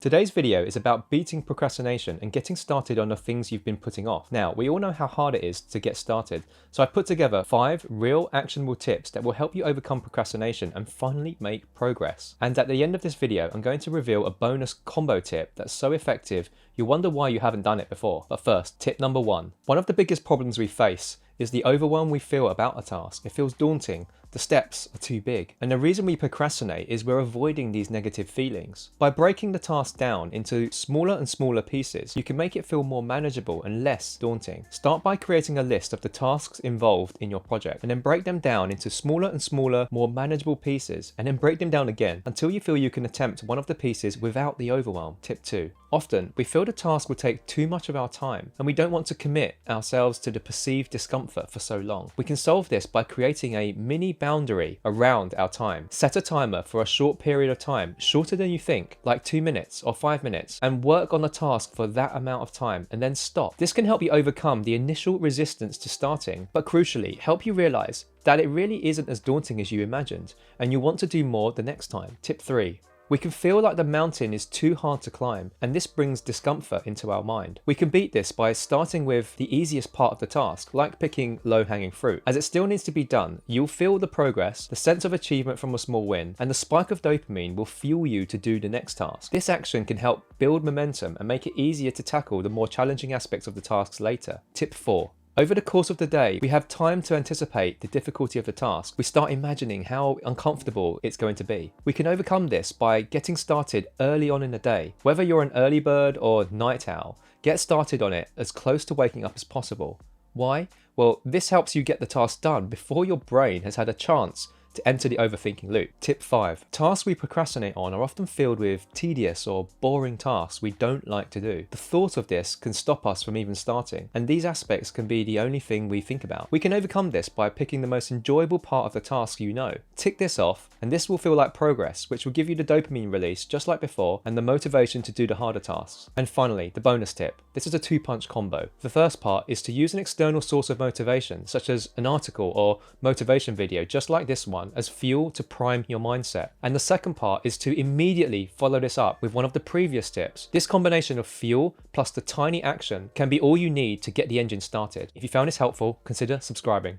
Today's video is about beating procrastination and getting started on the things you've been putting off. Now, we all know how hard it is to get started, so I've put together 5 real actionable tips that will help you overcome procrastination and finally make progress. And at the end of this video, I'm going to reveal a bonus combo tip that's so effective, you'll wonder why you haven't done it before. But first, tip number 1. One of the biggest problems we face is the overwhelm we feel about a task. It feels daunting. The steps are too big. And the reason we procrastinate is we're avoiding these negative feelings. By breaking the task down into smaller and smaller pieces, you can make it feel more manageable and less daunting. Start by creating a list of the tasks involved in your project, and then break them down into smaller and smaller, more manageable pieces, and then break them down again until you feel you can attempt one of the pieces without the overwhelm. Tip 2. Often, we feel the task will take too much of our time, and we don't want to commit ourselves to the perceived discomfort for so long. We can solve this by creating a mini boundary around our time. Set a timer for a short period of time, shorter than you think, like 2 minutes or 5 minutes, and work on the task for that amount of time, and then stop. This can help you overcome the initial resistance to starting, but crucially, help you realize that it really isn't as daunting as you imagined, and you want to do more the next time. Tip 3. We can feel like the mountain is too hard to climb, and this brings discomfort into our mind. We can beat this by starting with the easiest part of the task, like picking low-hanging fruit. As it still needs to be done, you'll feel the progress, the sense of achievement from a small win, and the spike of dopamine will fuel you to do the next task. This action can help build momentum and make it easier to tackle the more challenging aspects of the tasks later. Tip 4. Over the course of the day, we have time to anticipate the difficulty of the task. We start imagining how uncomfortable it's going to be. We can overcome this by getting started early on in the day. Whether you're an early bird or night owl, get started on it as close to waking up as possible. Why? Well, this helps you get the task done before your brain has had a chance to enter the overthinking loop. Tip 5. Tasks we procrastinate on are often filled with tedious or boring tasks we don't like to do. The thought of this can stop us from even starting, and these aspects can be the only thing we think about. We can overcome this by picking the most enjoyable part of the task you know. Tick this off, and this will feel like progress, which will give you the dopamine release just like before, and the motivation to do the harder tasks. And finally, the bonus tip. This is a 2-punch combo. The first part is to use an external source of motivation, such as an article or motivation video, just like this one, as fuel to prime your mindset. And the second part is to immediately follow this up with one of the previous tips. This combination of fuel plus the tiny action can be all you need to get the engine started. If you found this helpful, consider subscribing.